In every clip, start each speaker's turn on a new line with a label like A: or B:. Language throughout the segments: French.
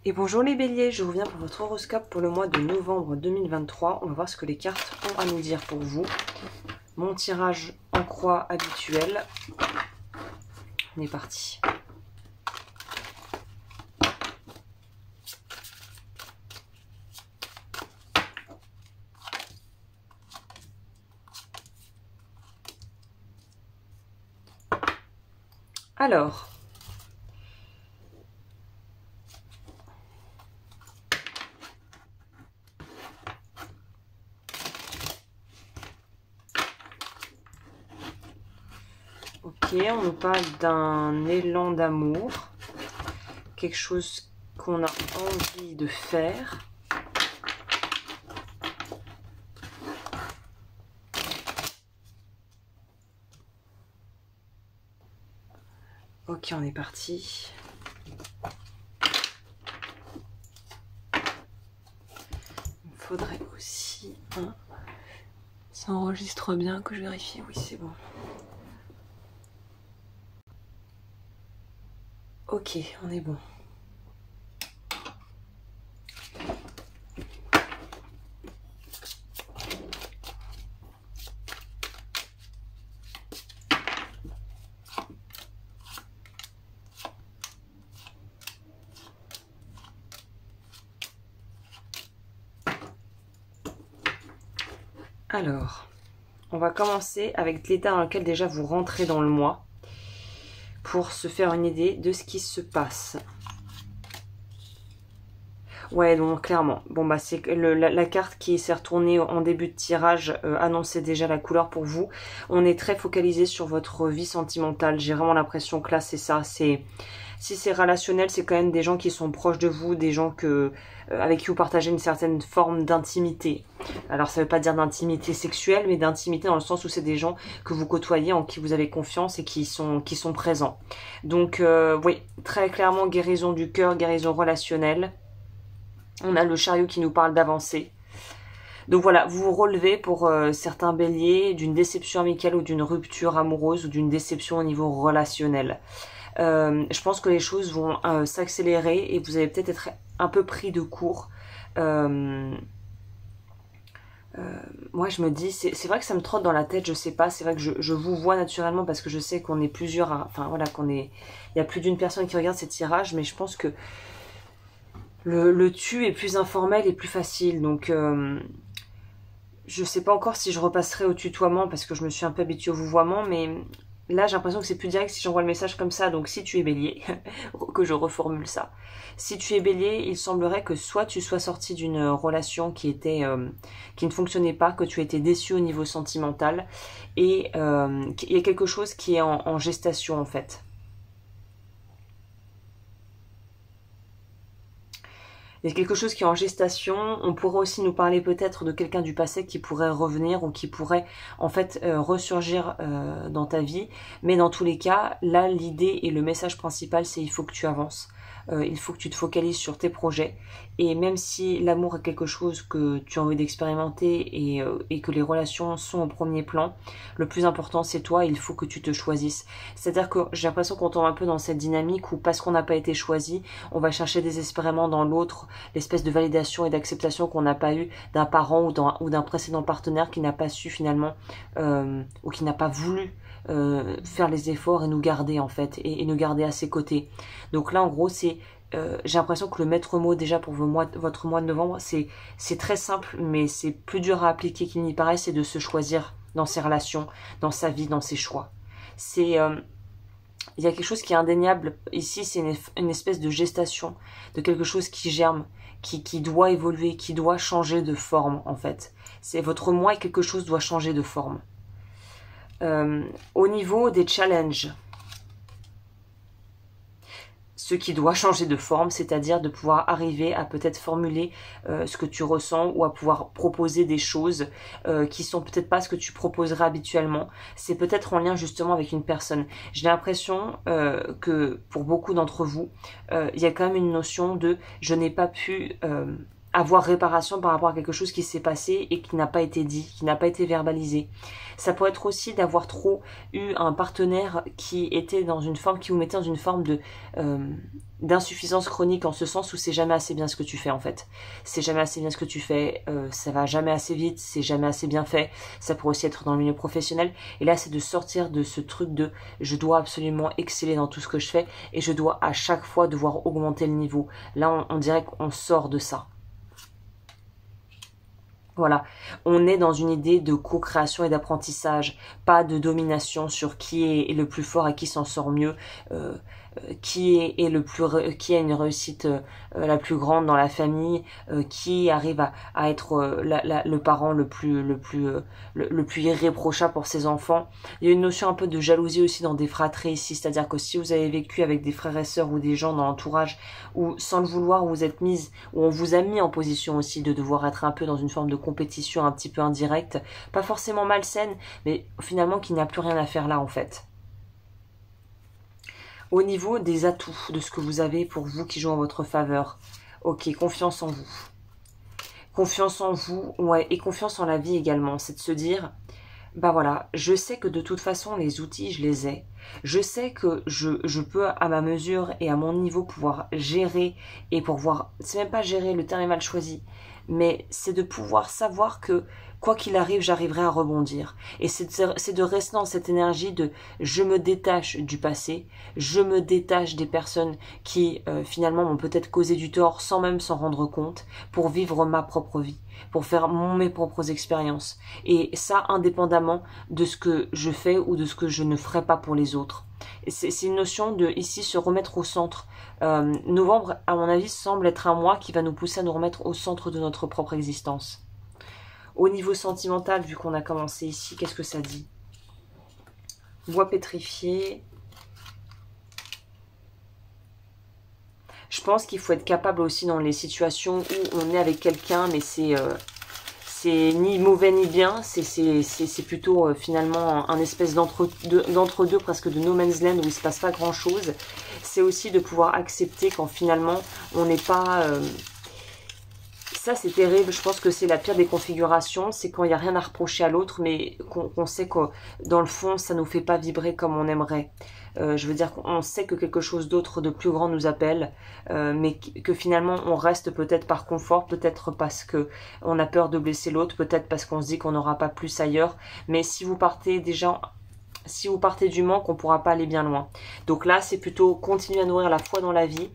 A: Et bonjour les béliers, je reviens pour votre horoscope pour le mois de novembre 2023. On va voir ce que les cartes ont à nous dire pour vous. Mon tirage en croix habituel. On est parti. Alors, ok, on nous parle d'un élan d'amour, quelque chose qu'on a envie de faire. Ok, on est parti. Il faudrait aussi un... Ça enregistre bien, que je vérifie. Oui, c'est bon. Ok, on est bon. Alors, on va commencer avec l'état dans lequel déjà vous rentrez dans le mois pour se faire une idée de ce qui se passe. Ouais, donc clairement. Bon, bah c'est la carte qui s'est retournée en début de tirage annonçait déjà la couleur pour vous. On est très focalisé sur votre vie sentimentale. J'ai vraiment l'impression que là, c'est ça. Si c'est relationnel, c'est quand même des gens qui sont proches de vous, des gens avec qui vous partagez une certaine forme d'intimité. Alors, ça veut pas dire d'intimité sexuelle, mais d'intimité dans le sens où c'est des gens que vous côtoyez, en qui vous avez confiance et qui sont présents. Donc, oui, très clairement, guérison du cœur, guérison relationnelle. On a le chariot qui nous parle d'avancer. Donc voilà, vous vous relevez pour certains béliers d'une déception amicale ou d'une rupture amoureuse ou d'une déception au niveau relationnel. Je pense que les choses vont s'accélérer et vous allez peut-être être un peu pris de court. Moi je me dis, c'est vrai que ça me trotte dans la tête, je sais pas, c'est vrai que je vous vois naturellement parce que je sais qu'on est plusieurs, enfin voilà, il y a plus d'une personne qui regarde ces tirages, mais je pense que le tu est plus informel et plus facile, donc je sais pas encore si je repasserai au tutoiement parce que je me suis un peu habituée au vouvoiement, mais là j'ai l'impression que c'est plus direct si j'envoie le message comme ça. Donc si tu es bélier, que je reformule ça, si tu es bélier, il semblerait que soit tu sois sorti d'une relation qui ne fonctionnait pas, que tu étais déçu au niveau sentimental, et il y a quelque chose qui est en gestation en fait. Il y a quelque chose qui est en gestation. On pourrait aussi nous parler peut-être de quelqu'un du passé qui pourrait revenir ou qui pourrait en fait ressurgir dans ta vie. Mais dans tous les cas, là l'idée et le message principal c'est il faut que tu avances. Il faut que tu te focalises sur tes projets. Et même si l'amour est quelque chose que tu as envie d'expérimenter et que les relations sont au premier plan, le plus important c'est toi, il faut que tu te choisisses. C'est-à-dire que j'ai l'impression qu'on tombe un peu dans cette dynamique où parce qu'on n'a pas été choisi, on va chercher désespérément dans l'autre l'espèce de validation et d'acceptation qu'on n'a pas eu d'un parent ou d'un précédent partenaire qui n'a pas su finalement ou qui n'a pas voulu faire les efforts et nous garder en fait et nous garder à ses côtés. Donc là en gros c'est j'ai l'impression que le maître mot déjà pour votre mois de novembre c'est très simple mais c'est plus dur à appliquer qu'il n'y paraît, c'est de se choisir dans ses relations, dans sa vie, dans ses choix. C'est il y a quelque chose qui est indéniable ici, c'est une espèce de gestation de quelque chose qui germe, qui doit évoluer, qui doit changer de forme en fait. C'est votre moi et quelque chose doit changer de forme. Au niveau des challenges, ce qui doit changer de forme, c'est-à-dire de pouvoir arriver à peut-être formuler ce que tu ressens ou à pouvoir proposer des choses qui sont peut-être pas ce que tu proposerais habituellement. C'est peut-être en lien justement avec une personne. J'ai l'impression que pour beaucoup d'entre vous, il y a quand même une notion de je n'ai pas pu avoir réparation par rapport à quelque chose qui s'est passé et qui n'a pas été dit, qui n'a pas été verbalisé. Ça pourrait être aussi d'avoir trop eu un partenaire qui était dans une forme, qui vous mettait dans une forme de d'insuffisance chronique, en ce sens où c'est jamais assez bien ce que tu fais en fait. C'est jamais assez bien ce que tu fais, ça va jamais assez vite, c'est jamais assez bien fait. Ça pourrait aussi être dans le milieu professionnel. Et là, c'est de sortir de ce truc de je dois absolument exceller dans tout ce que je fais et je dois à chaque fois devoir augmenter le niveau. Là, on dirait qu'on sort de ça. Voilà, on est dans une idée de co-création et d'apprentissage, pas de domination sur qui est le plus fort et qui s'en sort mieux, qui a une réussite la plus grande dans la famille, qui arrive à être le parent le plus irréprochable pour ses enfants. Il y a une notion un peu de jalousie aussi dans des fratries ici, c'est-à-dire que si vous avez vécu avec des frères et sœurs ou des gens dans l'entourage où sans le vouloir vous êtes mise, où on vous a mis en position aussi de devoir être un peu dans une forme de compétition un petit peu indirecte, pas forcément malsaine, mais finalement qui n'a plus rien à faire là en fait. Au niveau des atouts, de ce que vous avez pour vous qui joue en votre faveur, ok, confiance en vous. Confiance en vous, ouais, et confiance en la vie également, c'est de se dire, bah voilà, je sais que de toute façon les outils je les ai, je sais que je peux à ma mesure et à mon niveau pouvoir gérer et pouvoir, c'est même pas gérer, le terme est mal choisi, mais c'est de pouvoir savoir que quoi qu'il arrive, j'arriverai à rebondir. Et c'est de rester dans cette énergie de je me détache du passé, je me détache des personnes qui finalement m'ont peut-être causé du tort sans même s'en rendre compte pour vivre ma propre vie, pour faire mes propres expériences. Et ça indépendamment de ce que je fais ou de ce que je ne ferai pas pour les autres. C'est une notion de ici se remettre au centre. Novembre, à mon avis, semble être un mois qui va nous pousser à nous remettre au centre de notre propre existence. Au niveau sentimental, vu qu'on a commencé ici, qu'est-ce que ça dit? Bois pétrifié. Je pense qu'il faut être capable aussi dans les situations où on est avec quelqu'un, mais c'est ni mauvais ni bien, c'est plutôt finalement un espèce d'entre-deux, presque de no man's land où il ne se passe pas grand-chose. C'est aussi de pouvoir accepter quand finalement on n'est pas... Ça, c'est terrible. Je pense que c'est la pire des configurations. C'est quand il n'y a rien à reprocher à l'autre, mais qu'on sait que dans le fond, ça ne nous fait pas vibrer comme on aimerait. Je veux dire qu'on sait que quelque chose d'autre de plus grand nous appelle, mais que finalement, on reste peut-être par confort, peut-être parce que on a peur de blesser l'autre, peut-être parce qu'on se dit qu'on n'aura pas plus ailleurs. Mais si vous partez déjà... Si vous partez du manque, on ne pourra pas aller bien loin. Donc là, c'est plutôt continuer à nourrir la foi dans la vie,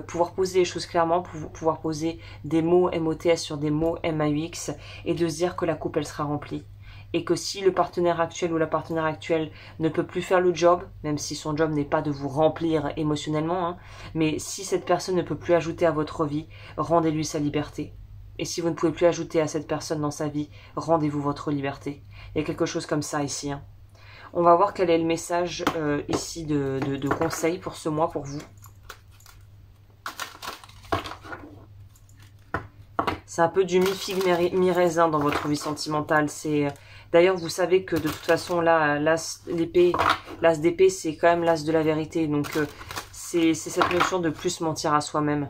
A: pouvoir poser les choses clairement, pouvoir poser des mots MOTS sur des mots MAUX et de se dire que la coupe, elle sera remplie. Et que si le partenaire actuel ou la partenaire actuelle ne peut plus faire le job, même si son job n'est pas de vous remplir émotionnellement, hein, mais si cette personne ne peut plus ajouter à votre vie, rendez-lui sa liberté. Et si vous ne pouvez plus ajouter à cette personne dans sa vie, rendez-vous votre liberté. Il y a quelque chose comme ça ici, hein. On va voir quel est le message ici de conseil pour ce mois, pour vous. C'est un peu du mi-figue, mi-raisin dans votre vie sentimentale. D'ailleurs, vous savez que de toute façon, là, l'as d'épée, c'est quand même l'as de la vérité. Donc, c'est cette notion de plus mentir à soi-même.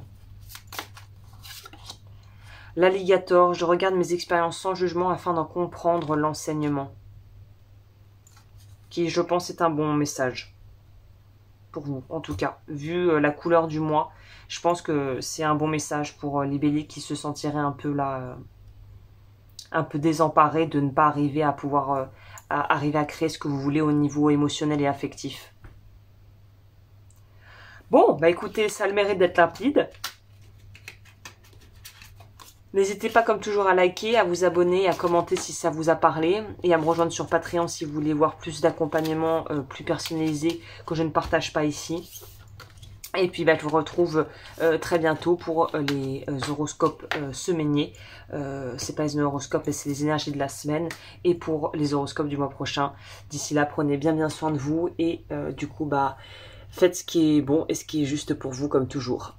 A: L'alligator, je regarde mes expériences sans jugement afin d'en comprendre l'enseignement. Qui, je pense, est un bon message. Pour vous, en tout cas. Vu la couleur du mois, je pense que c'est un bon message pour les béliers qui se sentiraient un peu là, un peu désemparés de ne pas arriver à pouvoir arriver à créer ce que vous voulez au niveau émotionnel et affectif. Bon, bah écoutez, ça a le mérite d'être limpide. N'hésitez pas comme toujours à liker, à vous abonner, à commenter si ça vous a parlé et à me rejoindre sur Patreon si vous voulez voir plus d'accompagnement plus personnalisé que je ne partage pas ici. Et puis bah, je vous retrouve très bientôt pour les horoscopes semainiers. C'est pas les horoscopes mais c'est les énergies de la semaine et pour les horoscopes du mois prochain. D'ici là, prenez bien soin de vous et du coup bah faites ce qui est bon et ce qui est juste pour vous comme toujours.